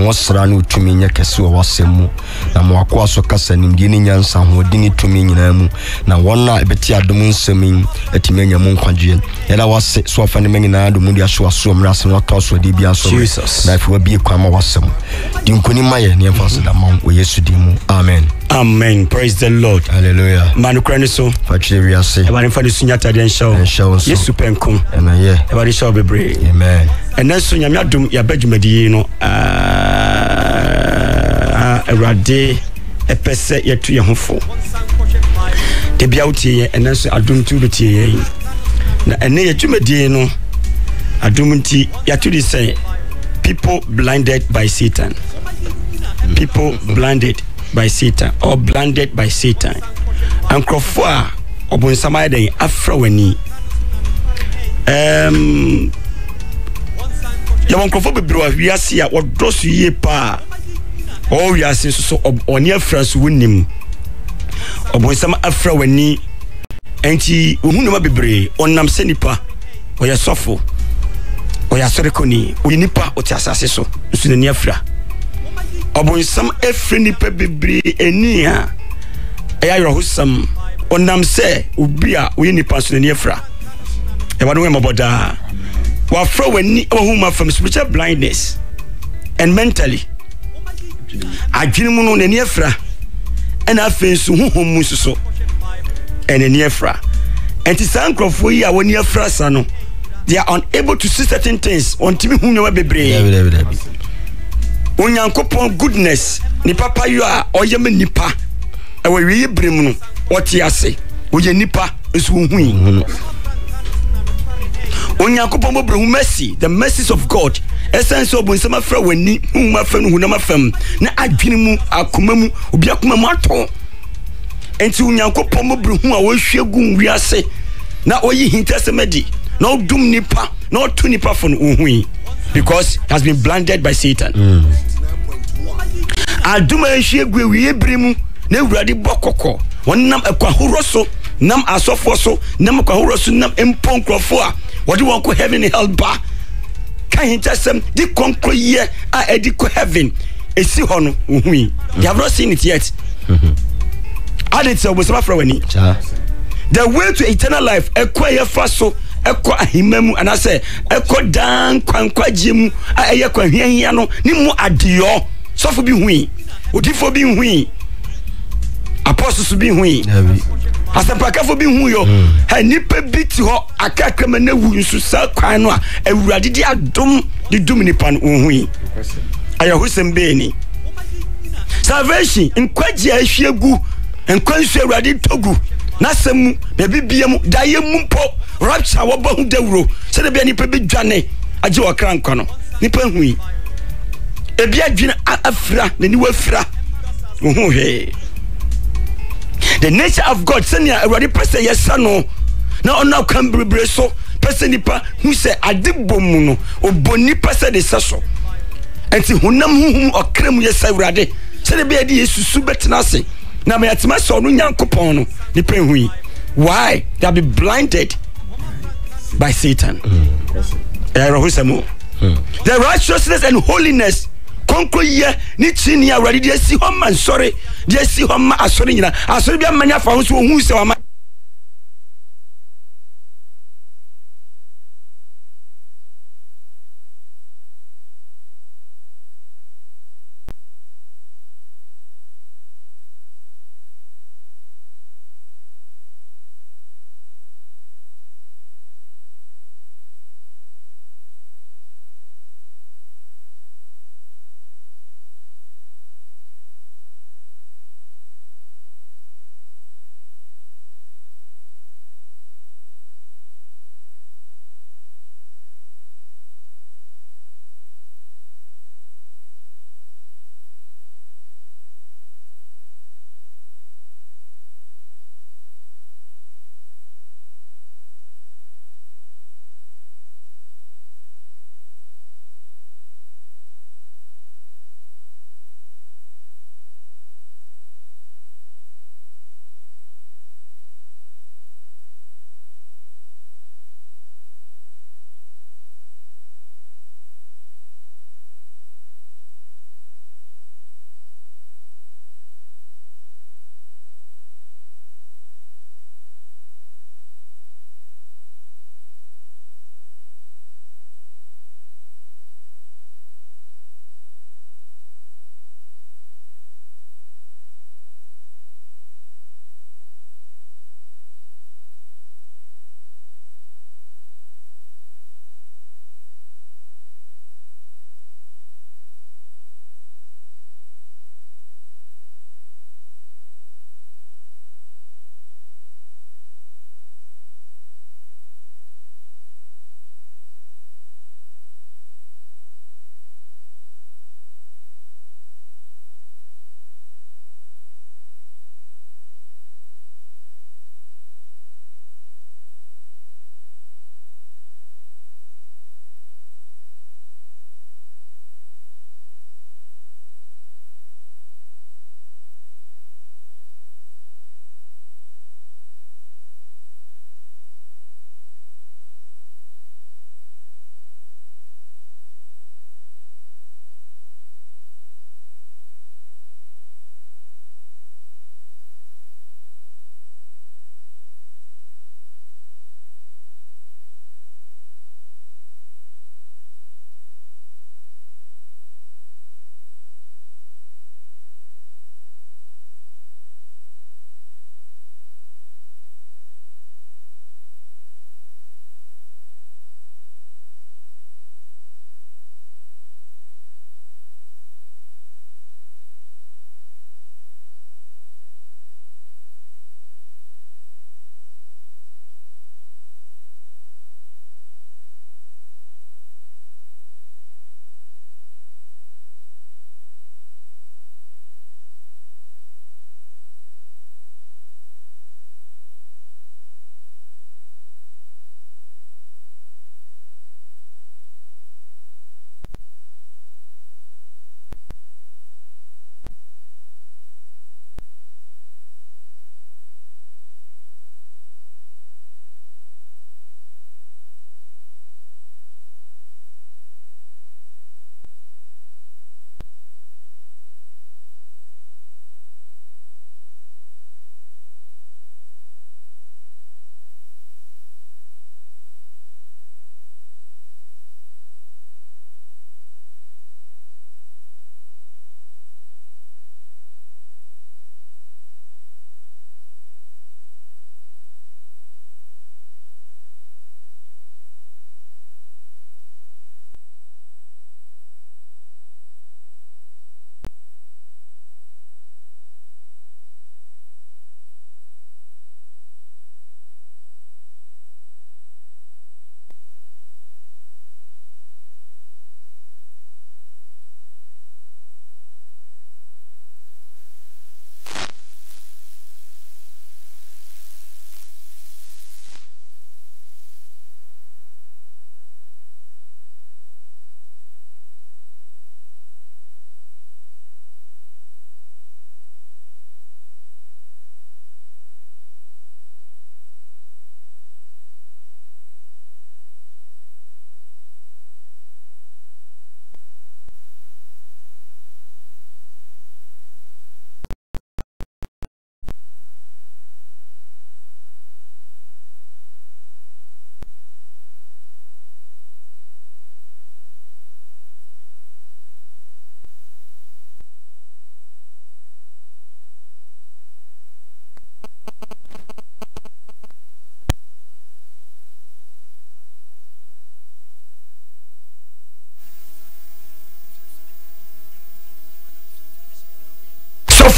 wasra no tumi nya kese wo wasemu na mo akwa so kasa nimdi ni nyansa ho dini tumi nyina mu na wona ebeti adom nsemi etimi nya mu nkwaje yela wase so afa ne nyina adom di aso aso mrase no toso di bia so na ifu bi kwa ma wasem di nkoni maye ne mfasa da ma wo Yesu di mu amen. Amen. Praise the Lord. Hallelujah. Manu krani so. Fachiri ase. Eba ni fani sunya tade nshaw. Yesu penkum. Amen. Eba ni shaw bebre. Amen. Ena so nyame adom ya badwumadi no Awurade epese yetu ye hofo. De bia utie ye ena so adom tu betie ye. Na ene ye dwumadi no adom nti ya to di say people blinded by Satan. People blinded by Satan or blinded by Satan. And Crawford Obunsama den afra wani. Ya won Crawford bebro wiase a wodoso yie pa. O wiase so oni afra so wonim. Obunsama afra wani. Enti ohunu ma bebre onam senipa. Oya sofo. Oya sorekoni. Oyi nipa oti asase so. Nsu ni afra. Obunsam efreni pe bebre eni ha eya yohusam onam se obi a we nipa so ni afra e wadu we maboda wa fra wani ohuma from spiritual blindness and mentally adwene mu no ni afra ena afensu huhum mu so ene ni afra enti sankrofo yi a woni afra sa no they are unable to see certain things ontimi hu nyawa bebre Onyankopon goodness ni papa yo a oyem nipa e we wi brem no oti ase oye nipa esu hui Onyankopon mo brehu mercy the mercies of God essence of bonsama fra wani hu ma fa no hu na ma fam na adwene mu akoma mu obi akoma mu ato enti Onyankopon mo brehu a wo hwegu wi ase na oyi hintasemedi na odum nipa na otu nipa fo no hui because he has been blinded by Satan. Aduma ehwegu wi ebremu na Awurade bokoko wonnam akwahoroso nam asofoso nam akwahoroso nam emponkrofo a wode won ko heaven hell ba kan hintasem di konkro ye a edi ko heaven esi ho no hui you have not seen it yet. Added so was from wani the way to eternal life ekwa faso ekwa ahimemu and I say ekwa dan kwankwaje mu a eye kwahwiahia no ni mu adio sofo bi hui odifo bi hui apostles bi hui asapakafo bi hui yo ha nipa bi ti ho akakrama na wu nsu sa kwan no a Awurade di adom di dum nipa no hui ayahusem be ni salvation nkwaje ahwiegu nkwansu Awurade togu na semu na bibiam daye mumpo rapture wo ba hu dawro se de bia nipa bi dwane age wo kran kwa no nipa hui ebi adwene afra na ni wafra ohu he the nature of God senia Awurade pese yesa no na ona kan brebre so pese nipa hu se adebom no oboni pese de seso enti hunam huhum okram yesa Awurade se de bia de Yesu betena se na me atima so no Nyankopon no nipa hui why they have been blinded by Satan. The righteousness and holiness konko ye ni chini ya Awurade de si ho man sorry de si ho ma asori nyina asori bia manya fa ho so hu se wa ma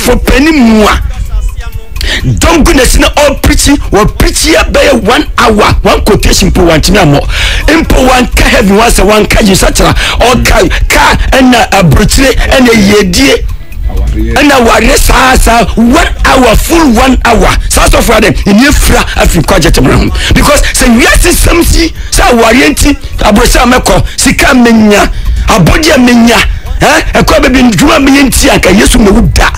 for penny mua. Don't goodness no all preaching or preaching by 1 hour, one quotation per one more. Impo one car heavy once a one car you such a or car and a brutally and a year. And now what is 1 hour, full 1 hour. South of Friday in your fra Africa Brown. Because say yes is something so warranty Abrosa Meko, Sika Menya, Abodia Menya, a cobbin Juma Mientia, and yes, Muda.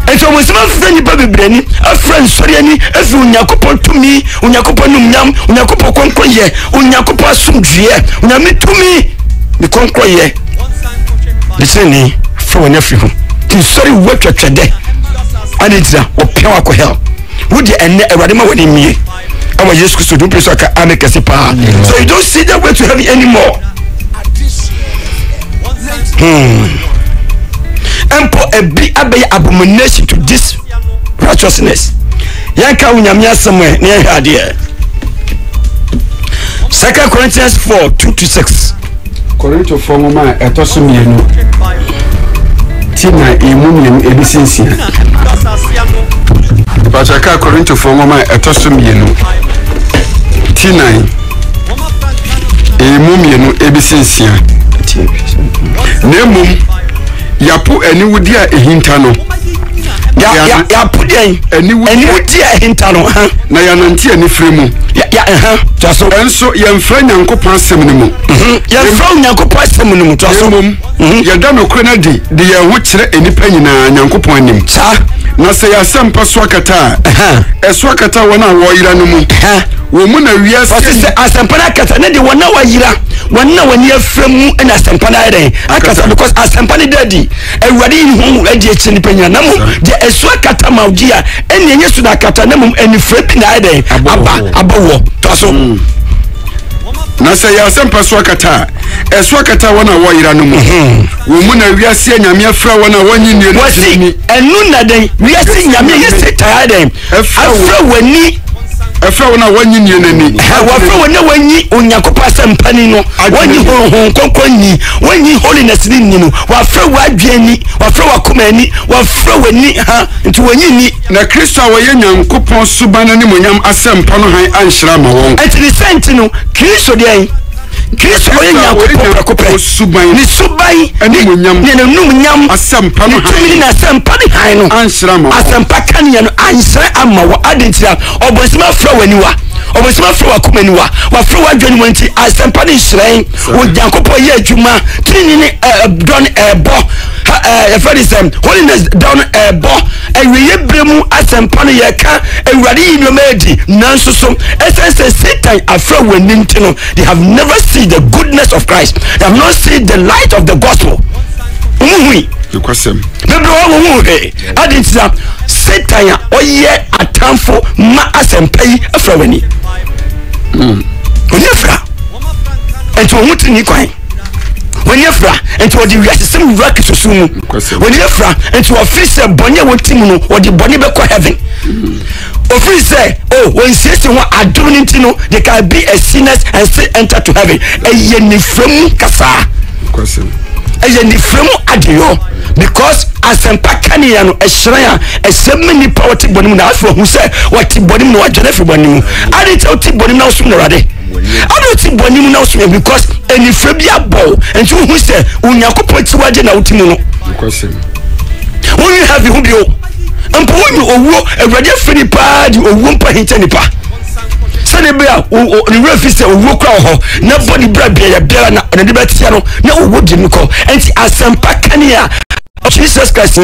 And so was not friendly baby Brenny, a friend Soriani, as Unyakopo to me, Unyakopo Num, Unyakopo Concoye, Unyakopo Sumjie, Unami to me, the Concoye. Listen, for an nephew, sorry, work your trade. And it's a pure hell. Would you end a radima with me? I was just to do Prisaka Amekasipa. So you don't see that way to have it anymore. And put a big abomination to this righteousness. Yanka Unyamia somewhere near her dear. 2 Corinthians 4 2-6. Corinto Fomoma Etosumiano Tina Imunium Ebisinsia Pachaka Corinto Fomoma Etosumiano Tina Imunium Ebisinsia Nemum Yapu Eniwudia Ehintano Yapu Eniwudia Ehintano na yanantia ni fremu Taso enso yemfra Nyankopon asɛm yemfra Nyankopon asɛm no mu taso yɛda no krenadi de yɛ ho kyerɛ enipa nyinaa Nyankopon anim sa na sɛ yɛasɛm pa so akata ɛso akata wɔn a wɔyira no mu wo mu na wiase sɛ asɛmpa na akata ne de wɔn a wɔyira wɔn na wɔn yɛfra mu na asɛmpa na ayɛ akata because asɛmpa ne dadi awurade yi ho adi akyi nipa nyinaa na mu de ɛso akata ma odi a ɛne nyɛ so na akata na mu anifra bi na ayɛ abawɔ taso na sɛ yɛ asɛmpa so akata ɛso akata wɔn a wɔyira no mu wo mu na wiase nyame afra wɔn a wɔnyi nie no ni ɛnu na den wiase nyame yɛ taa den afra wani afra wɔn a wɔnyi nie nani wafra wɔn a wɔnyi onyakopa asɛmpa ni no wɔnyi honhon konkonni wɔnyi holiness ni ni no wafra wadwani wafra wakoma ni wafra wani ha nti wɔnyi ni na Kristo a wɔyɛ Nyankopɔn subana ni monyam asɛmpa no han anhyira ma wɔn ɛti ni senti no Kristo de Kristo wɔyɛ Nyankopɔn prakopɛ suban ni suban ni monyam ni num nyam asɛmpa no han ni asɛmpa ni han no anhyira ma wɔn asɛmpa kan yɛ no anhyira ama wɔ adentira ɔbɔnsima afra wani wa ɔbɔnsima afra wakoma ni wa wafra wadwani mo nti asɛmpa ni hyerɛn wɔ Nyankopɔn yɛ adwuma tini ni don ɛbɔ efarisem holiness down ebo ewiye bremu asempano ye ka ewrade yinomedi nanso so essence Satan afra wani ntino they have never seen the goodness of Christ, they have not seen the light of the gospel. Ikwasem bebro wo he adintia Satan oye atamfo ma asempai afra wani onifra ento mutini kwan when you fra and to the some rock so soon when you fra and to officer bonye wotimu or the bonny be heaven officer oh when sister one adorning no they can be a sinners and still enter to heaven a yeni from kasa a yeni from adio because asempa kania no ehreya esemni power bonimu na afro hu say what bonimu no adwene fi bonimu ade tell bonimu na so no rade I don't think bonimu na so because any frabia bow and you who say Unyakopo tiwaje na utimu no when you have who bio and when you owo awrade fini pa di owo mpa hinta nipa sane bia o ni refi say owo kra ho na body bra bia bia na de betia no na owo di nko enti asempa kania Jesus Christ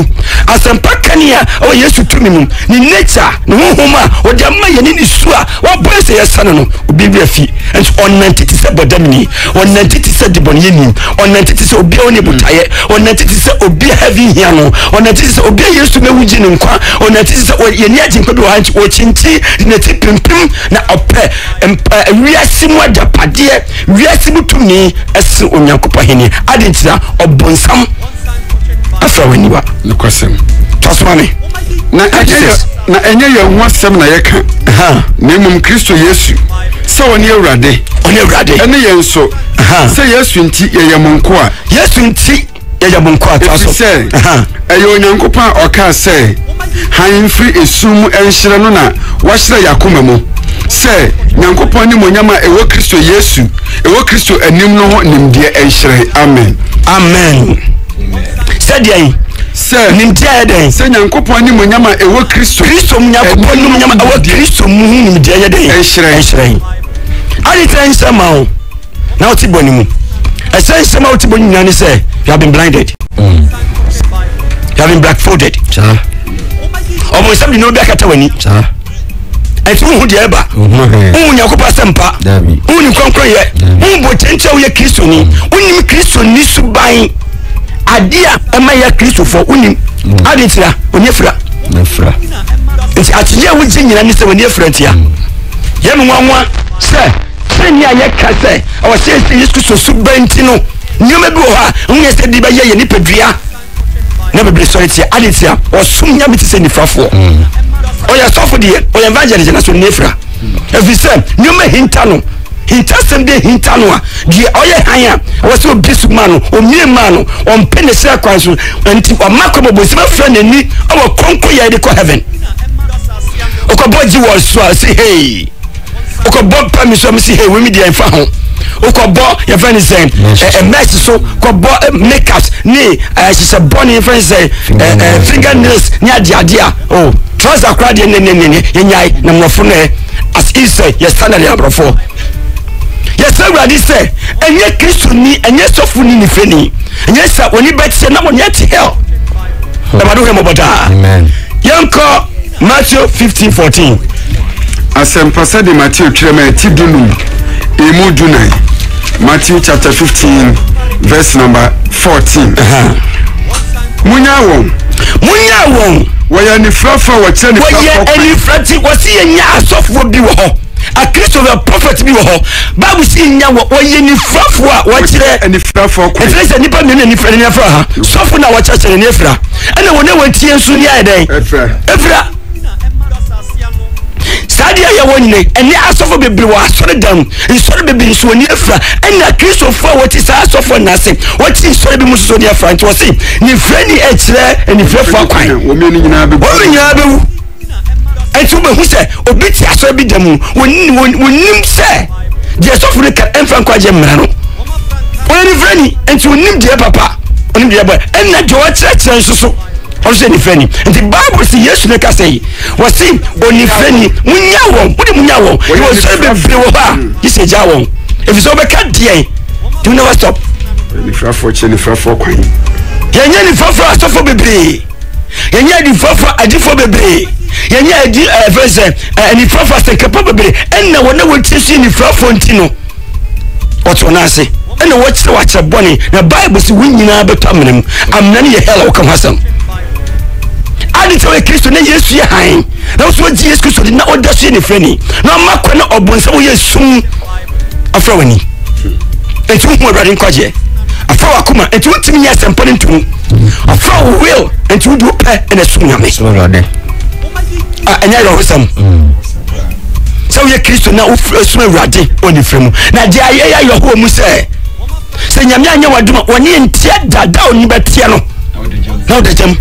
asempa kania o Yesu tumi mu ni nature ni honhoma o de ma ye ni sua wa boy say yesane no obi bia fi and on 90 say bodamni on 90 say de bon yeni on 90 say obi oni butaye on 90 say obi heavy here no on 90 say obi Yesu na wuji ni nkwa on 90 say ye ni agin kodo hanchi o chinti na ti pimpim na opɛ wiase mu adapade wiase mutumi ese Onyankopɔ hene adentira obonsam afra waniwa nokwasem tosmane na enye ye ho asem na yeka na mum Kristo Yesu se woni awrade ene ye nso se Yesu nti ye monko a Yesu nti ya bonko atwaso say eyo nyankopon oka say han free esum enhyere no na wahyere yakoma mu say nyankopon ni monyama ewo Kristo Yesu ewo Kristo anim no ho nimde enhyere amen said ye say nimde eden say nyankopon ni monyama ewo Kristo nyankopon ni monyama ewo Kristo mu nimde eden enhyere ali trensa mawo na oti boni mu essentially ma oti boni nyane say you have been blinded you have been blackfolded omo sabi no be akata wani enti hu de eba hu nyakopa sempa hu ni konkron ye hu bo tenche wo ye Kristo ni unim Kristo ni suban adia ema ya Kristo fo unim adetira onyefra enti atie wo je nyina ni se woni efra ntia ye me nwanwa se ni aye ka se o se Yesu Kristo suban ti no nyoma bi wo ha hu ye se di ba ye ni pedua na be so tia adetira o sum nya bi ti se ni fafo oya sofo de oya evangelist na so nefra efise nyoma hintano hintasem de hintano a de oya han a wo so bisumano o miemano on penese kwan so anti o makobo bosima fra nani o konko ya de ko heaven okoboji wo so say hey okobo permission me say hey we me dey fa ho okobo your friend is saying a mess so kobo makeups ni she say born friend say fingernails ni adia oh trouser crowd ne nyai na mrofo ne as he say yes standard ya brofo yes everybody say enye Kristo ni enye sofu ni feni enye sa oni bet na woni at hell e ma do he moboda amen yanko Matthew 15:14 asempasa de Matthew trema tidunum emu dunai Matthew chapter 15 verse number 14 munya won waya ni frafa wa chani frafa waya ni frati wasi nya asofo bi wo ho a Kristo the prophet bi wo ho Bible si nya waya ni frafa wa kire ni frafa ko efra nipa me ni fra ni afra ha sofo na wa kire ni efra ena wona wantie nsu ni ayi efra sadia ya wonne ene asofo bebre wa asore dam nsore bebre nso ni efra ena Kristo fo wati sa asofo na se wati nsore bi muso ni efra nti wasi ni frani ekire eni frafo kwan wo me ni nyina be enti wo be se obi ti asore bi dam wonim se je asofo ne ka enfra kwa je mra no woni frani enti wonim je papa wonim je boy ena je wa kire nso also ni freni and the Bible say Yesu ne ka say wasi oni freni munya won you was so be free wo ba you say ja won if so be ka die do never stop ni frafo kwan yenya ni frafo asofo bebre yenya di frafo adifo bebre yenya di verse ni frafo asekapa bebre enna wona wotisi ni frafo ntino oto na ase enna wotire wa kire boni na Bible say wunyina beto amnam amnani ye hell wo hasam adi tawe Kristo ne Yesu ye han na so ji Yesu Kristo na odaso ne freni na makwa na obonsa wo Yesu afra wani enti wo wura din kwaje afra wakoma enti wo timi ya sempo ntu afra wo will enti wo pe na sum nyame so rade enya yo hosam so ye Kristo na sum rade oni fremu na je aye ya yo ho mu se nyame anya waduma woni entia dada oni betia no na odajam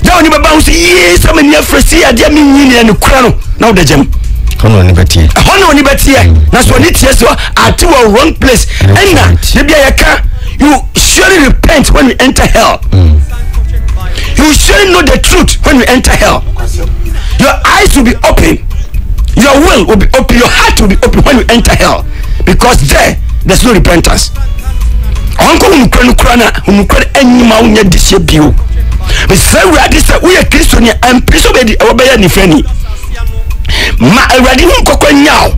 now ni baba usi yes am ni afresi ade mi nyini ne kura no now the gem hono ni betie na so ni tie so at wrong place and na de bia yaka you surely repent when you enter hell you surely know the truth when you enter hell your eyes will be open your will be open your heart will be open when you enter hell because there's no repentance onko unukura na unukura enyima unya disye bio me say ready say we Kristo ni ampiso be di obeya ni freni ma ready hu kokko nyaaw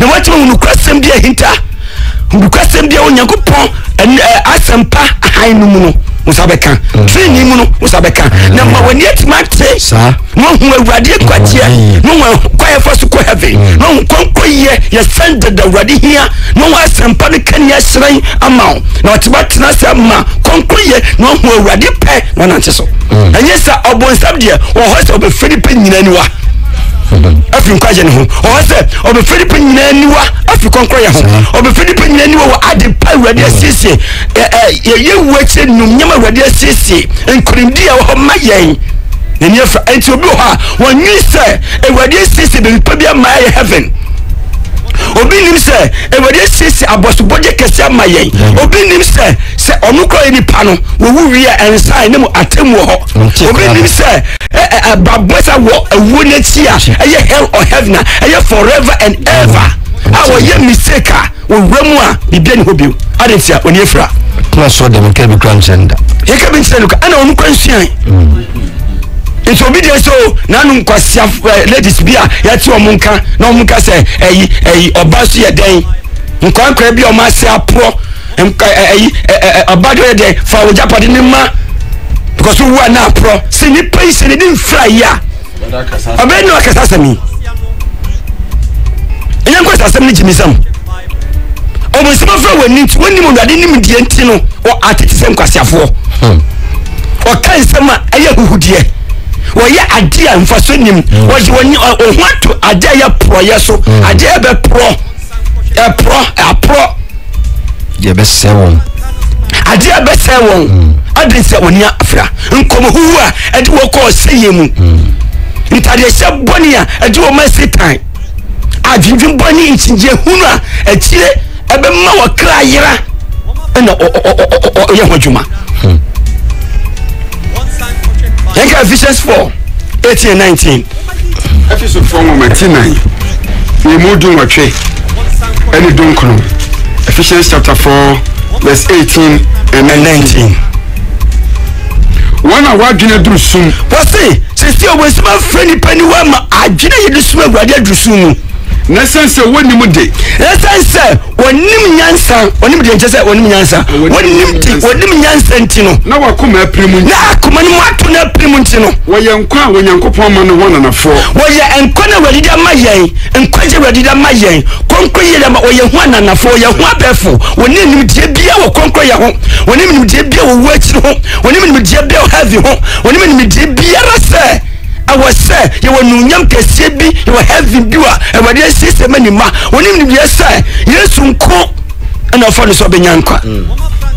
na wati hu kwasem dia hinta hu kwasem dia onyankopon asempa ahanu mu no musabeka treni mu no musabeka na ma wani atimate sa no hu awurade kwatie no hu kwaye faso ko heaven no hu konkoye ye send the awurade hia no hu asempa ne kan ya sran ama na watibate na sama konkoye no hu awurade pe na nante so enye sa obonsam de wo ho se obe Philip nyina ni wa afi nkwaje ne ho o se obe Philip nyina niwa afi konkro ya ho obe Philip nyina niwa wo ade pa awurade asiesie ye wuache num nyama awurade asiesie enkurimdi ya ho mayen ne ne fa enti obi ho wonyi se awurade asiesie be pa bia ma ye heaven obi nim se awurade asiesie abosobodje kese amayen obi nim se onukro ni pano wo wi ensan ne mu atemu ho obi nim se babwesa wo awu na tia eye hell or heaven eye forever and ever awo ye mistake wo wramu a bibia ni hobio adentia oni efra na so dem ke bi transgender ye ke bi nselu ana onu kwansuan it's obedience so nanu nkwasia ladies bia ya ti omunka na omunka se eyi obasu ye den nkwankwa bia o ma se apro abado de fa wo japade ni ma because who are now pro see ni pay see ni fry ya abeno akasa sami enyan ko asasam ni jimisam o mo se ma fra woni mo dade ni mdie nti no o atete sem kwasiafo o kan sama aye huhudie wo ye ade a mfa so nim wo je woni o hwato ade ya pro ye so ade be pro ye be sewon ade be sewon ade se oni afra nkomo huwa ade wo ko seye mu ntade se boni a ade wo ma sitan adwindwin boni ntinje hunu a akire ebe ma wo kra yera na ye hojuma Eka Ephesians 4:18-19 Ephesians 4:19 we mudu watwe any donkono Ephesians chapter 4 verse 18 and 19 Wana wadwene drusum wase sisi obosima freni pani wa ma adwene yedusum awurade adrusum na sense woni mu de na sense wonim nyansa wonim de nchese wonim nyansa wonim nyansa ntino na wakoma aprimu na akoma ni mato na aprimu ntino woye nkwa wonyankopon ma no wona nafo woye enko na wadida mayen nkwaje wadida mayen konko yele ma woye ho ananafo woye ho abefo wonim nim die bia wo konko ye ho wonim nim die bia wo wachi ho wonim nim die bia wo heavy ho wonim nim die bia rase I was say you were nunyam kese bi you were heavy biwa e wade asese manima wonim nim ye say Yesu nko na fa no so benyankwa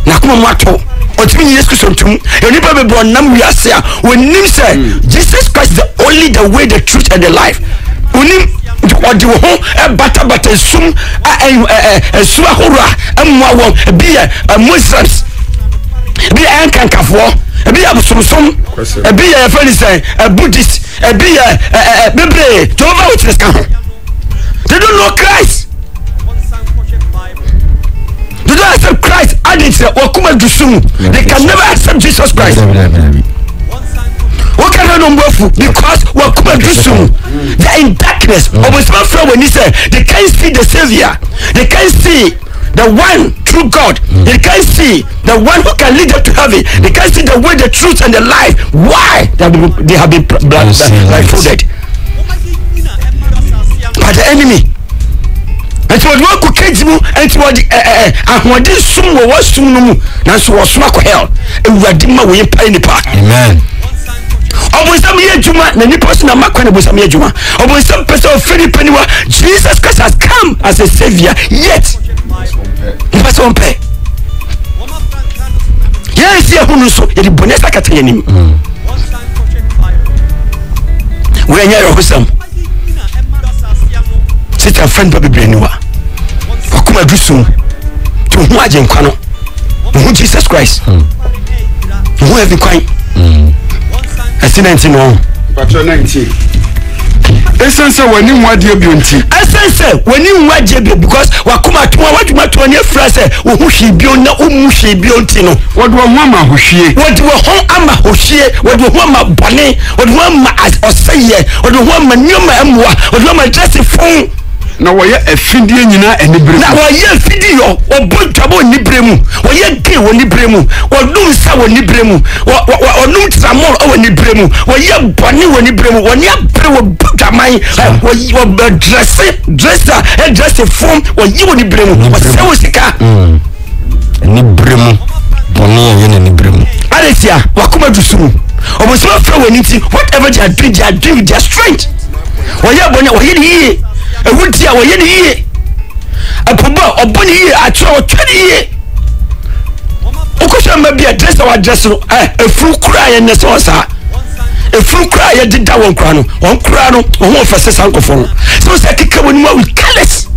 na kuma mwato otimi Yesu Kristo ntum eni ba bebro nam wiase a wonim say Jesus Christ the only the way the truth and the life wonim odi wo ho bata sum sum ahora amwa wo bi Muslims bi ankankafo bi abusumsum bi Pharisee Buddhist bi bebre Jehovah Witness kan they don't know Christ they don't accept Christ and it's wakuma dusum they can never accept Jesus Christ what can I know because wakuma dusum they are in darkness almost my friend when he said they can't see the Savior they can't see the one true God. They can't see the one who can lead them to heaven. They can't see the way, the truth, and the life. Why? They have been blindfolded by the enemy. And so what could catch you? And so what this soon was soon no more. Now so was smack hell. And we are dimmer we pay the part. Amen. Almost some year Juma, many person are Macron was some year Juma. Almost some person of Philip Pennywa. Jesus Christ has come as a savior, yet. Mpasa ompe yes ya hunu so yedi bonesa katayenim we anya yo husam sita friend baby breniwa wakuma dusum to hu aje nkwano hu Jesus Christ hu heavy kwan accident no patro 19 essence wani mwadi obionti essence wani mwadi obio because wakuma tuma waduma to ne frase wo hu hwibio na omu hwibio ntino wadu ho ama hohwie wadu ho ama hohwie wadu ho ama bone wadu ho ama oseye wadu ho ama nyoma amwa wadu ho ama dress fun na woye afidie nyina enibremu na woye afidie obodwabo onibremu woye gay wonibremu wodum sa wonibremu wonum tramol wonibremu woye bone wonibremu woni abre wodwaman woye dress form woye wonibremu wosewo sika enibremu bone ye enibremu aresia wakuma dusumu was so afraid when you whatever they are doing with their strength. Or you are here, a wood dear, or here. A papa or bunny here, I throw 20 years. Okosha may be a dress or dress, a full cry and the sauce. A full cry, I did that one crown, or one for says uncle phone. So I think I would more with careless.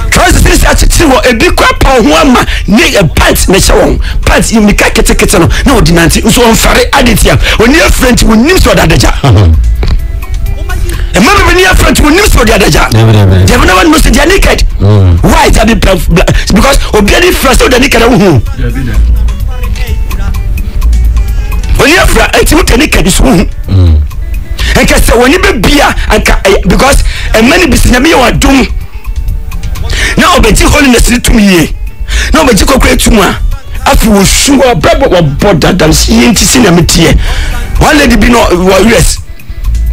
Because this attitude a big crap on one man, near a pants, Mesharon, pants in the Kaketano, no denancy, so on Fari Aditya, when your friend will news for that job. A man when your friend will news for the other job. They have never known they are naked. Why? Because Obiadi first of the naked. When you have a naked is who. And when you be beer, because a many business are doomed. Now, but you holding the street to me. No, but you go create to me. After we sure Bible or border than seeing to see them here. One lady be no yes.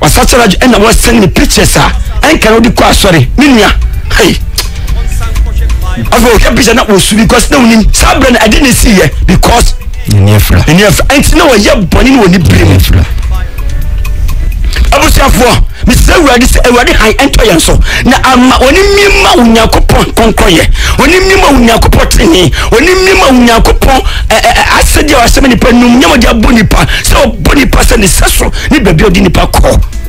Was such a large and I was sending pictures, and cannot be quite sorry. Minya, hey. I will help you not because no one Sabran I didn't see you because in your friend. And no, you're born when you bring it. I was for Mr. Radis already high enter so. Now I'm only Mima Unyakopon Concoye, only Mima Unyakopotini, only Mima Unyakopon. I said you are so many penum, Yamaja Bonipa, so Bonipa and the Sasso, Nibba building the park,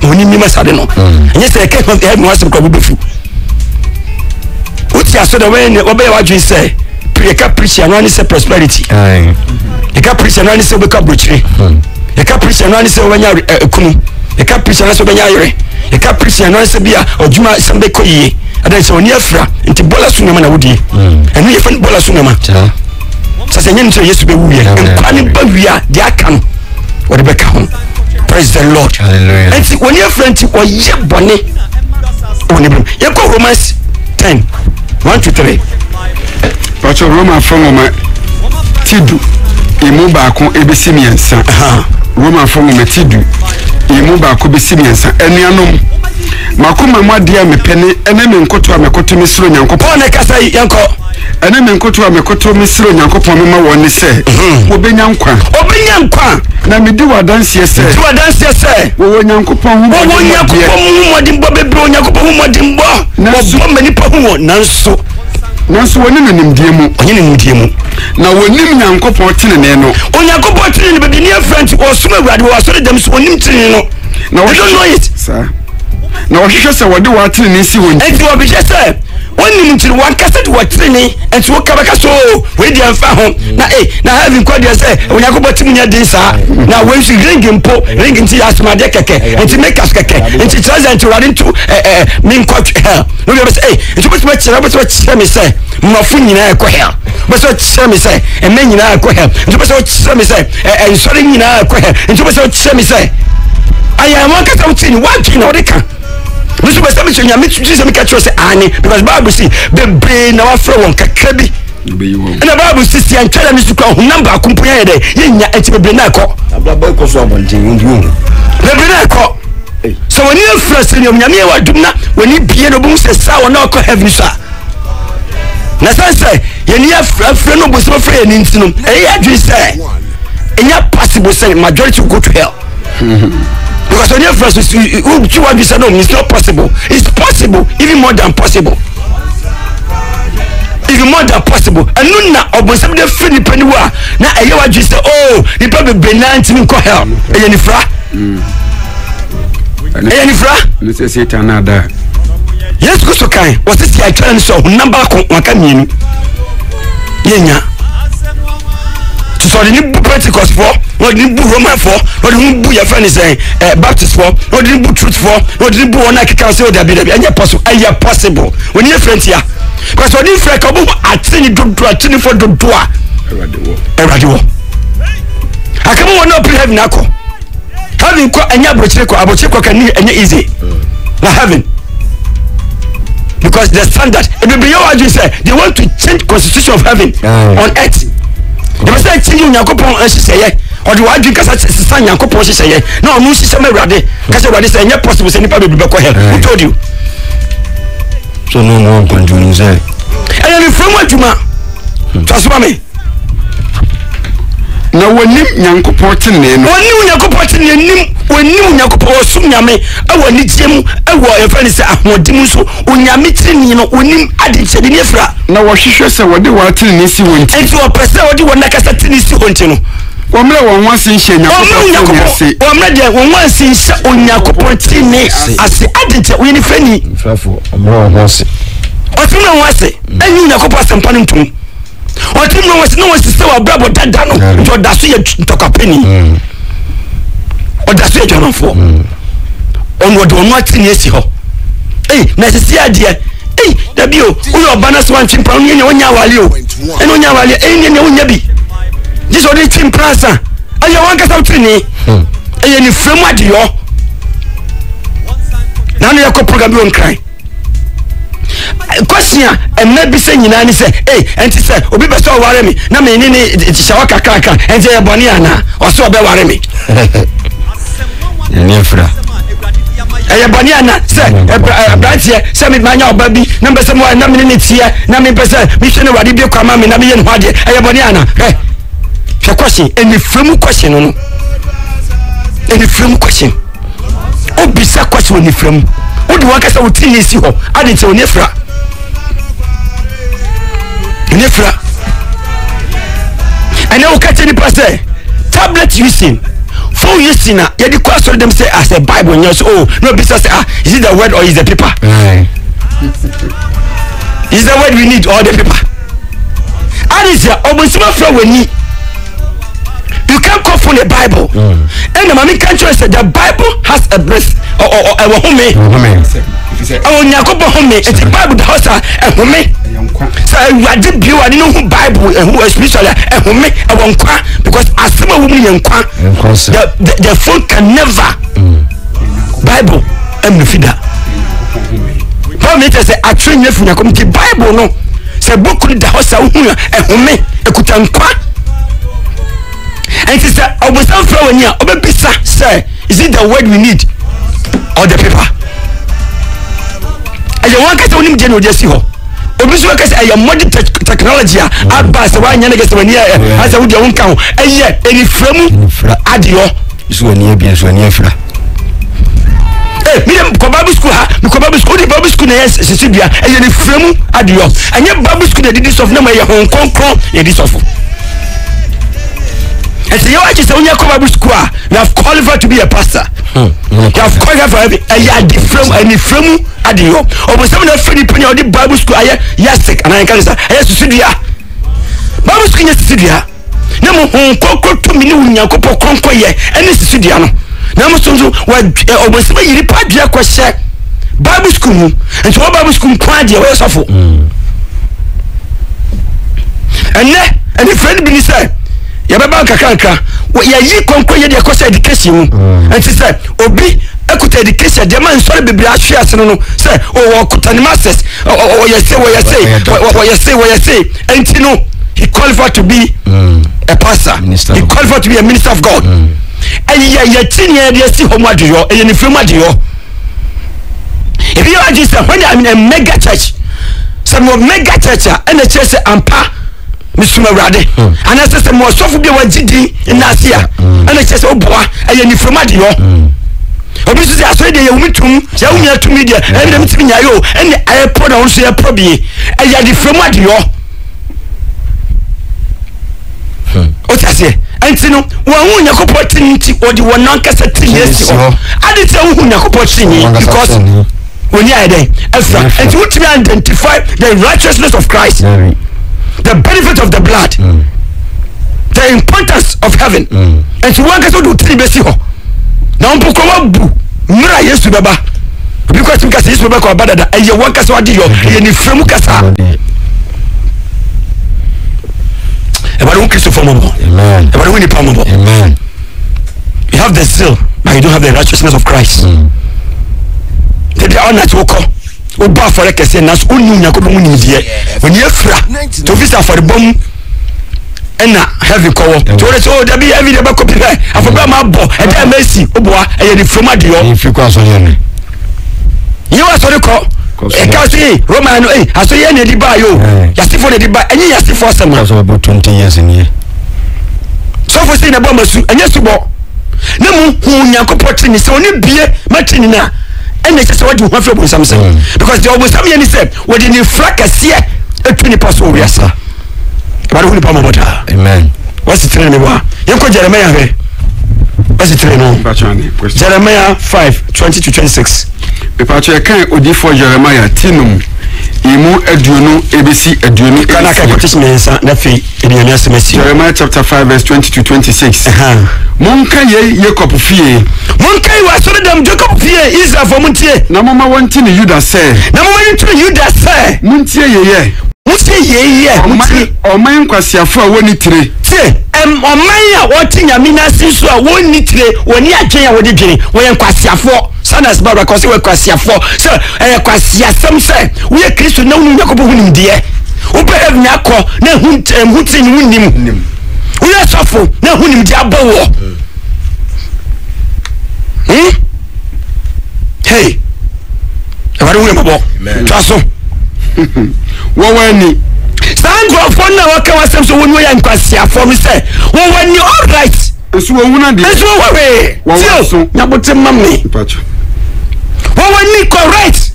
only Mima Sadeno. And yes, I can't have more some probably. What's your sort of way? What you say? Pre caprician, one is a prosperity. A caprician, one is a capricci. A caprician, one is a when you're a kum. A caprician as a benayre, a caprician as a beer or Juma Sunday Koye, and then so near Fra into Bola Sunamana Woody, and we find Bola Sunama. Such an entry used to be weird, and planning Bavia, the Akan, or the Beckham. Praise the Lord. And see, when your friend or Yap Bonnet, you go Romans 10 1 to 3. But your Roman from my Tidu, Imubako, Ebisimians, Roman from my Tidu. Imuba ko besi miensa enianom makoma mwadia mepene eneme nkoto amekoto misiro nyankopon na kasa yanko eneme nkoto amekoto misiro nyankopon mema woni se obenya nkwa na medi wadanse se wo nyankopon hu modimbo bebe nyankopon hu modimbo bo manipa hu nanso woni nimdiemu na wonim nyankopon tenene no onyankopon tenene be ni friend osuma awurade wo asore dem so wonim tenene no na wo don't know it sir na wo hwehwe se wode wa tenene si won enti wo be se wonim tiri wan kasa de wo tenene enti wo kabaka so we di amfa ho na having kwade se onyankopon timunya den sa na we shi ring nti asuma de keke enti make us keke enti treasure enti wade ntu min kwat no be say enti wo chira me say mafu nyina ekọ hell beso chira me say eme nyina ekọ hell enti beso chira me say ensori nyina ekọ hell enti beso chira me say aya mo kasa utini watu na odeka beso beso me chenya me tuse me catch say ani because Bible say bebre na wa fra won kakra bi na Bible say si antwala me su kwa number akompo ya de yenya enti bebre na ekọ ablabo ekọ so abonten ndi hu bebre na ekọ so when you fresh in your nyame wa dumna when you bie no bum say sa won na ekọ heaven sa na say yeni afra no boso fra yeni ntino adwi say enya possible say majority go to hell because when you fresh you want to say no it's not possible, it's possible, even more than possible, and no na obosam de free nipa ni wa na eya wa say oh nipa be benanti mi ko hell yeni fra ne say Satan na da yes go so kan what is your turn so number ko waka mienu yenya so the new Pentecost for no the new Roman for no the new your friend is Baptist for no the new truth for no the new one can say there be possible when you friend here because when you friend come atini do for do eradiwo akamu wona pre heaven akọ heaven ko anya abrochire ko kan anya easy na heaven because the standard it will be your what you say they want to change constitution of heaven on earth. They must say change Yakopon say or the word kasa sisan Yakopon say no no sise me rade kasa rade say nya possible say nipa be ko hell who told you so no can do say and from what you ma trust me na wonim nyankopɔn tene no wonim nyankopɔn tene nim wonim nyankopɔn osum nyame awo nigyem awo efani se ahodim so onyame tene no wonim adikyede ne fra na wɔhwehwɛ sɛ wɔde wɔatene ne si wonti enti opese wɔde wɔn kasa tene si wonti no wɔmrɛ wɔn wase nhyɛ nyankopɔn ase wɔmrɛ de wɔn wase nhyɛ onyankopɔn tene ase adikyede wo ni fani frafo ɔmrɛ wɔn wase ɔtene wɔn wase anyi nyankopɔn asempa no ntum ɔtene wɔn wase no wase sɛ wɔbrabo dada no nti ɔdaso yɛ ntɔkapani ɔdaso yɛ dwanafo ɔno ɔde ɔno atene asi hɔ na sisi adeɛ dabio woyɛ ɔba no so wantwimpa no nyɛ wonya awale o ɛne wonya awale ɛnyɛ wonya bi gye sɛ ɔde twimpra sa ɛyɛ wankasa wotene ɛyɛ ne firamu adeyɔ na ano yɛkɔ program bi wɔ nkran question a ɛmɛ bi sɛ nyinaa ne sɛ ɛnti sɛ obi bɛ sɛ ɔware me na mene ne hyɛwa kakraka ɛnti ɛyɛ bɔne anaa ɔsɛ ɔbɛware me ɛne afira ɛyɛ bɔne ana sɛ abranteɛ sɛ manya ɔba bi na mpɛ sɛ na mene ne teɛ na mempɛ sɛ mehwɛ ne wade bi kwama me na meyɛ ne ho adeɛ ɛyɛ bɔne ana hwɛ question ɛnifiramu question no ɛnifiramu question obisa question ɛnifiramu wode wankasa wo tiri ne si hɔ ade nkyɛ ɔne fra ɔne fra ɛnɛ woka kyɛ nipa sɛ tablet using phone using a yɛde kɔ asɔre dem sɛ as a bible nyɛ so no obisa sɛ is it the word or is the paper is the word we need or the paper ade sɛ ɔbɔnsima fra w'ani you can't call for the Bible. And the mommy country said the Bible has a breath or a home. Oh, Yakobo home. It's the Bible the house a home. So I did you I didn't know who Bible and who is spiritual a home a one qua because as some women in qua the phone can never Bible and the feeder. Paul made us a train you from your community Bible no. Say book the house a home a kutan. And she said, I was not throwing here. Obebisa, sir, is it the word we need or the paper? And you want to get on him, General Jessiho. Obisu ka say a modern technology abba se wa nya na gese wani asa wo de won kan eye eni framu adio isu wani e bia so wani afra mi dem ko Bible school ha mi ko Bible school di Bible school na yes sesibia eye ni framu adio anye Bible school de dis of na ma ye hon konkron ye dis of and so you actually say when you come Bible school you have qualified to be a pastor you have qualified for every different any framu adio or some of the people in the Bible school aye yasek and I can say aye studia Bible school yes studia na mo konko to mi ni Nyankopɔ konko ye ene studia no na mo so wa obosema yiri padua ko hye Bible school mu and so Bible school kwa de we sofo and the friend bi ni say ya baba kakranka ya yi konko ye de kosa education mu enti say obi ekuta education de man sori bibiri ahwe ase no say o okuta ni masters o ye say enti no he qualified to be a pastor he qualified to be a minister of God and ya tinia de si homo aduyo e ni fremu aduyo if you are just when I'm in a mega church some mega church and the church ampa Mr. Rade, and I said, more soft be what did in Asia, and I said, oh boy, I am from Adio. Obviously, I said, you went to media, and them to me, and I put on say a probie, and you are the from Adio. What I say, and you know, one Yakopotinity or the one non cassette years ago. I didn't tell who Yakopotini because when you are there, and you to identify the righteousness of Christ. The benefit of the blood, the importance of heaven, and to work as we do three basic. Now, Bukowabu, Mura, yes, to Baba, because you can see Baba Bada, and you work as what you need from Mukasa. About one Christopher Mobo, about Winnie Palmo. You have the zeal, but you don't have the righteousness of Christ. They are not to o ba for ekese na so unu Nyankopɔ mu ni die oni afra to visa for the bomb ena heavy call to le so da bi every day ba copy guy afoba ma bo e da mercy oboa e ye from adio ni fi kwa so ye ni you are sorry call e ka say Roman no aso ye na di ba yo yasifo na di ba enyi yasifo asem so about 20 years in here so for say na bomba su anya su bo na mu hu Nyankopɔn tini se oni bie matini na ene se wadi hu afre bonsam se because the obosam ye ni se wodi ni frakasie etuni paso wiasa bari hu ni pa mabota amen what's the ne ba yenko Jeremiah he what's the no Jeremiah 5:20-26 Pepacho e kan odifo Jeremiah tinum imu aduonu ebesi aduonu kana ka kotis mensa na fi eduanu asemesi Jeremiah chapter 5:20-26 monka ye Jacob fie monka yi wasore dam Jacob fie Israel fo muntie na mama wonti ne Judah se na mama yintu Judah se muntie yeye oman kwasiafo a woni tire tie oman a woti nyame na sinso a woni tire woni adwen a wodi dwen wo yen kwasiafo sanas baba ko se we kwasiafo so kwasiasem se wo ye Kristo na wonu Yakob hunim de wo behave na akọ na huti ni wunim wo ye sofo na hunim de abawo hey awari wo mabo taso wawani sango for na waka wasem so wonu ya nkwasiafo for me say wawani all right esu wona de esu wawe wawaso nyabote mamni pacho wawani correct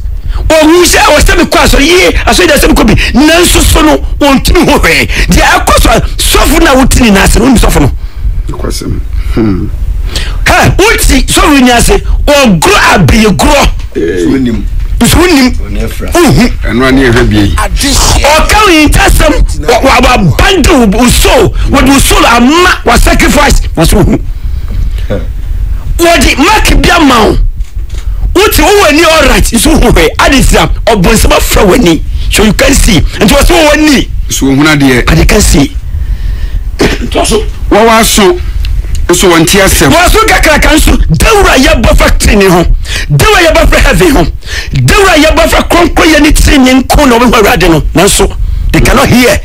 owuse wasem kwaso yi aso de sem ko bi nanso so no ontimi howe de akoso sofu na wutini na ase no sofu no kwasem ha uti so wini ase ogro abiyegro wonim usunim eno ani ehwebie o kan intasem wa bando uso wo amma wa sacrifice waso wodi mark bia mawo uti wo wani all right isu howe adisia obonsema fra wani so you can see and was wani so huna de I can see so wawaso so wanti asem waso kakra kanso dawra ya bo factory ni ho dawra ya bo fra heavy ho dawra ya bo fra konko ya ni tini nko no be hwade no nanso they cannot hear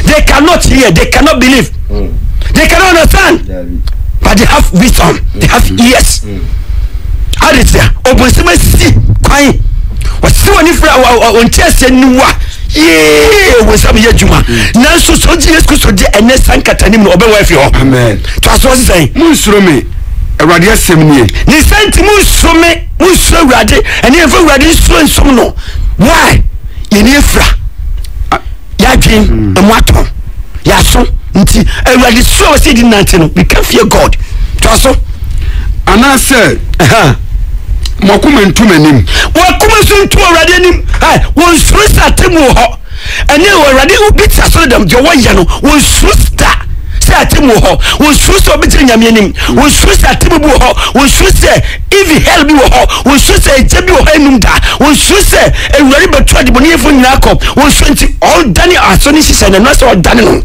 they cannot believe they cannot understand but they have wisdom they have ears adisia obonsema si kwan wasi woni fra onti ase niwa we some ye juma nanso so Jesus so de ene sankatanim no obewa fi ho amen to aso say munsuro me awrade asem nie ni senti munsuro awrade ene efo awrade nsom no why ye ni efra ya dwen emwato ya so nti awrade so say di nante no we can fear God to aso ana say mokuma ntumanim wakuma so ntu awrade anim won suro atemu ho ene awrade ubita so dem je woya no won suro se atemu ho won suro so obiti nyame anim won suro se atemu bu ho won suro se if hell bi ho won suro se jebi ho enum da won suro se awrade betu ade boni efo nyina kom won suro nti all dani asoni sise na no se all dani no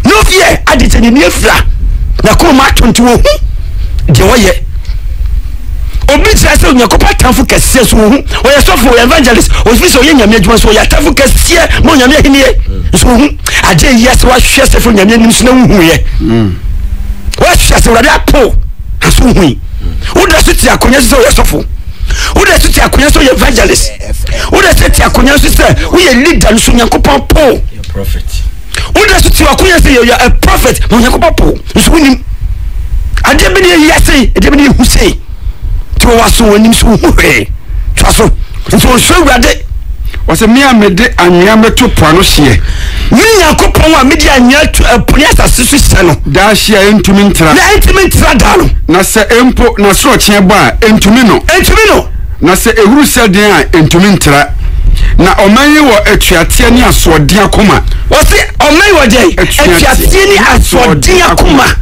no fear adite ni efra na ko ma tonto wo hu je woye obi tira se Nyankopɔn atamfo kɛseɛ so hu oyɛ sɔfo evangelist ofisi oyɛ nyame adwuma so oyɛ atamfo kɛseɛ mo nyame ahiniye so hu ade yes wa hwɛ se fo nyame anim so na hu yɛ wa hwɛ se wurade apo aso hu wo da so ti akonya so oyɛ sɔfo wo da so ti akonya so oyɛ evangelist wo da so ti akonya so se wo yɛ leader so Nyankopɔn po prophet wo da so ti akonya so yɛ a prophet mo Nyankopɔn po so nim ade bi ne yɛse ade bi ne hu sei to waso wonim so hohe twaso so so wurade wase me amede anwea meto poano hye me Nyankopɔn a mede anwea to aponi asase so hye no da hye entumi ntra na entumi ntra da no na se empo na so kye ba entumi no na se ehuru seden a entumi ntra na oman yi wo atuatie ni asode akoma wase oman wo dey atuatie ni asode akoma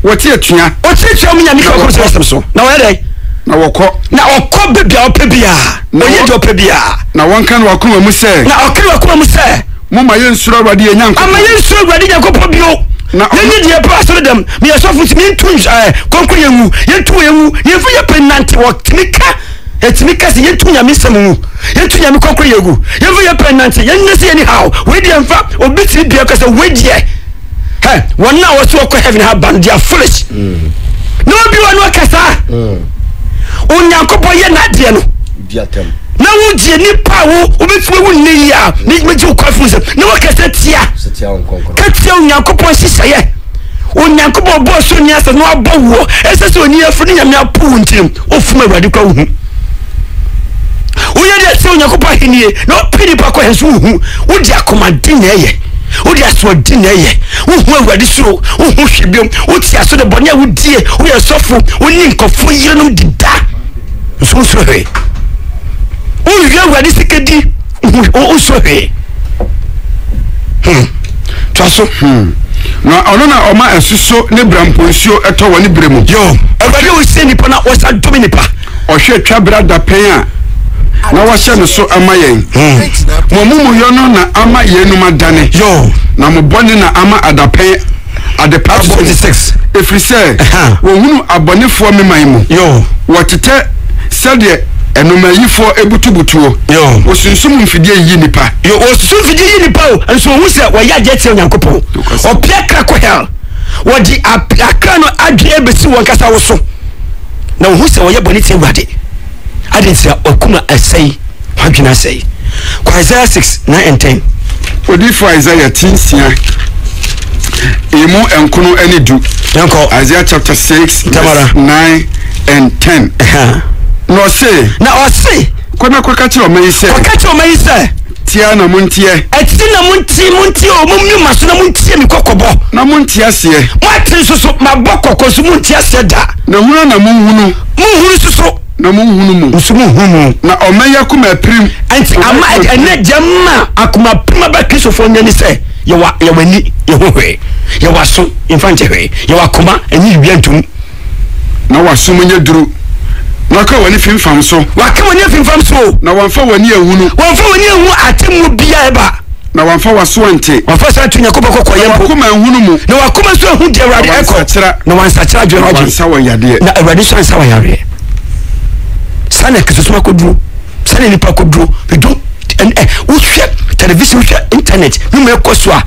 wote atua mu nyame ko ko so na wo dey na woko bebia opebia oye do opebia na wonka na wakoma mu se na okere wakoma mu se mama yensuro awrade Nyankopɔn ama yensuro awrade Nyankopɔn bio na yenye die pa so dem me yesofo timi ntu konkon yenwu yefu ye penante wotmika etmika se yentu nyame semu yentu nyame konkon yegu yefu ye penante yenye se any how we die mfa obiti bia ka se we die wonna wo so ko heaven have band dia foolish no bi wonu kasa Onyankopɔn ye na de no biatem na wo die nipa wo obetwe wo nne ya ni meji kwafu se na wo kese tia katia onyankopon siseye onyankopon bo so ni ase no abowo ese se oni afuni nyame apu ntim ofuma awurade kwa hu oye de se onyankopon henie no pidi pa kwa hesu hu wo di akomade na eye wo di aso di na eye wo hu awurade suro wo hu hwebiom wo ti aso de bone wo die wo ye sofo wo ni nkofo yenom dida so so he wo wi awurade sikedi wo so he twaso na ono na oma esuso ne bramponsuo eto woni bremu yo awurade wo se nipa na wo sa domi nipa ohwe twa brada pen a na wo hye no so ama yen mo yo no na ama yenum adane yo na mo bone na ama adapen adepa 26 efrise wo hunu abonefo meman mu yo wo tete sede enomayifo ebutubutuo yo osunsum mfidie yi nipa yo osunsum mfidie yi nipa o nso hu se wo ya je tie onyankopon opia krako hell wo di akra no adwe ebesi won kasa wo so na hu se wo ya boni tie wade adensia okuma asai hwadwena asai kwa Isaiah 6:9-10 odi for Isaiah 10:9 emu enkono eni du yanko Isaiah chapter 6:9-10 no say na o say kona kwakachi o mai say tia na muntie eti na muntie o mumnu maso na muntie mi kokobo na muntie ase mwati soso mabokoko so muntie ase da na hunu na munhunu soso na munhunu mu hunu na omaya kuma prim anti ama ene jemma akuma prima ba krisofo nyani se ye wani ye hohwe ye waso infante hwe ye wakoma eni biantum na waso munye duru na ka wani fimfam so na wanfa wani ehunu atemu bia eba na wanfa waso ante wanfa sa tunya kokoko yempo kuma ehunu mu na wakoma so ehu de awurade eko na wansachira adwe na wansa wanyade na awurade so ansa wanyare sana kesosoma koduro sana nipa koduro bedo wo hwe television hwe internet nume ekoso a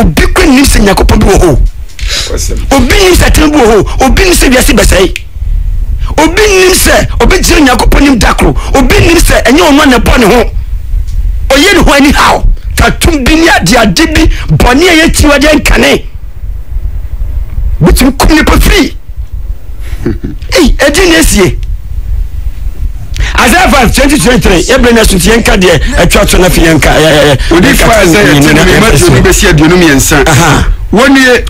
obi kwen nim se nyakopon bi wo ho obi nim se tenu bi wo ho obi nim se biase besai obi nim se obi jiri nyakopon nim dakro obi nim se enye ono na bone ho oye ne ho ani how tatum bi ni ade bi bone ye tiwade nkane butum kumni pa free edi nesie Isaiah 5:20-23 ebrena sunti yenka de atwa to na fi yenka odi fa Isaiah 10 besi aduonu miensa wonie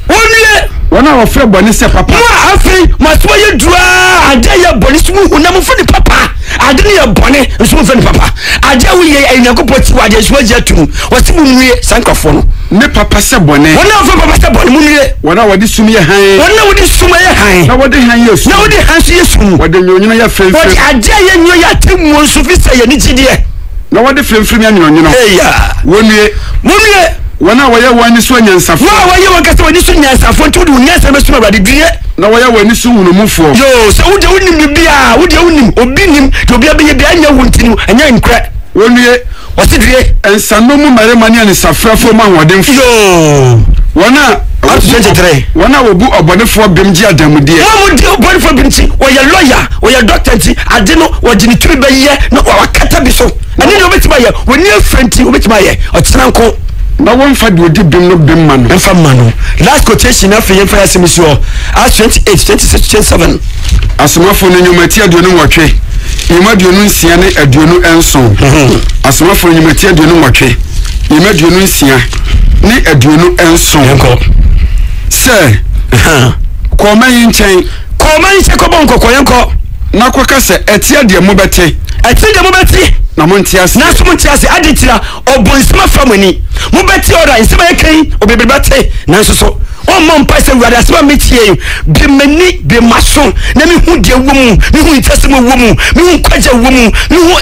wana ofre boni se papa wa afi maso ye dua ade ye boni sumu hunam fo ni papa ade ne ye boni sumu fo ni papa ade wo ye enyankopɔ ti wade sumu je tum wasimu nuye sankofo no ne papa se boni wana ofre papa se boni munuye wana wadi sumu ye han wana wadi sumu ye han na wadi han ye sumu na wadi han su ye sumu wadi nyonyina ye femfem wadi ade ye nyo ya temu nso fi se ye ni gidie na wadi femfem ya nyonyina eya wonuye wana waya wani so nyansafo waya wakasa wani so nyansafo nti wudi unyansa be so awurade due na waya wani so hunumufo yo so wudi unim bia wudi unim obi nim to obi abenye bia anya wuntinu anya nkra wonuye wasi due ensanomu marema ne safrafo ma hodenfo yo wana wana wobu obonefo bemji adamudie mo di obonefo bemji oya lawyer oya doctor ti ade no wodi tiri be ye no wakata bi so ane no betima ye woni afranti obetima ye otena nko na wonfa de odi bem no bem ma no enfa ma no last quotation na fe yemfa yasemisi o as 28:26-27 asomafo no nyomati aduonu nwotwe yema aduonu nsia ne aduonu enson asomafo nyomati aduonu nwotwe yema aduonu nsia ne aduonu enson enko se koma yinchen ko bonko yenko na kwaka se etia de mobete na montiase na so montiase adetira obonsima famani mobete ora nsema yekan obebebate na so o mom pa se wura asema metie bi mani bi maso na mi hu de womu mi hu intase mo womu mi hu kwaja womu mi hu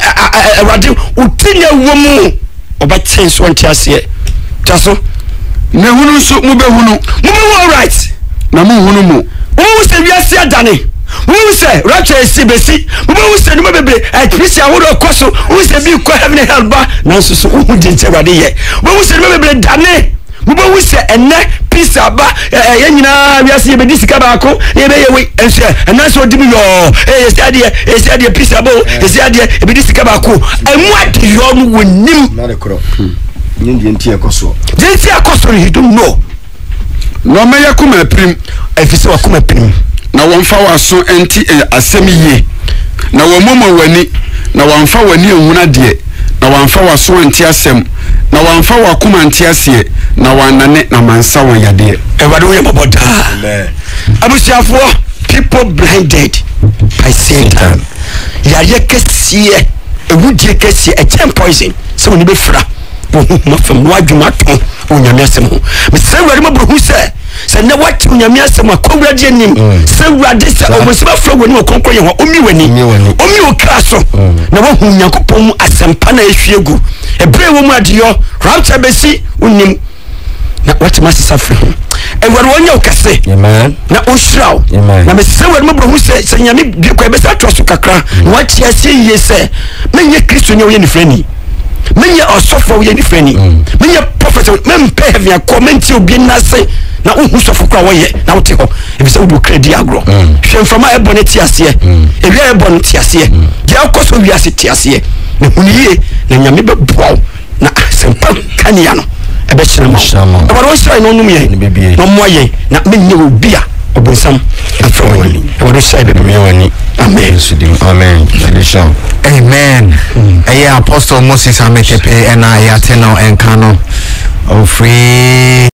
awade utinya womu obate so ntiase taso na hunu so mubehunu all right na mu hunu mu wo se wiase adane wo se rapture sibesi wo se no bebe Christian wo do koso wo se bi ko heaven hell ba na so hu de nche wade ye wo se no bebe dane wo se enne peace pizza ba ye nyina wiase ye bedi sika ba ko ye be ye we ense enase odimi yo esi ade pizza bo esi ade e bedi sika ba ko emu ade yo no wonim na de kro nyindi enti ekoso jinsi akoso you don't know no me yakuma prim efise wakuma prim na wonfa waso enti asem yie na womomo wani na wonfa wani ehuna de na wonfa waso enti asem na wonfa wakuma enti asie na wanane na mansa won yade ewade wo yeboda abusiafo people blinded by Satan ya kesie ewudie kesie a poison so oni be fra mo fam wadwuma ton onyame asem ho me se wari maburu se na wati onyame asem akowra de nim se wade se omosiba fra woni okonkro ye ho omi okra so na wo hu Nyankopon asempa na ehwiegu ebre wo mu adeyo rapture besi onim na wati masisa fra ewari wonya okase amen na oshraw na me se wari maburu se nyame bi ko ebesa troso kakra wati asie ye se menye Kristo nya wo ye ni frani menye osofo ye ni frani menye prophet mempe heavy comment obi na se na uhu sofo kwa woye na wote ho ebise wo do credit agro hwemfama eboneti ase ewi eboneti ase je akoso wi ase ti ase na huniye na nyame beboa na sempa kania no ebe kyerem e waro sira no num ye no moye na menye obi a obonsam afro wani e waro sira be me wani amen amen amen apostle Moses Ametepe and I ateno enkano of free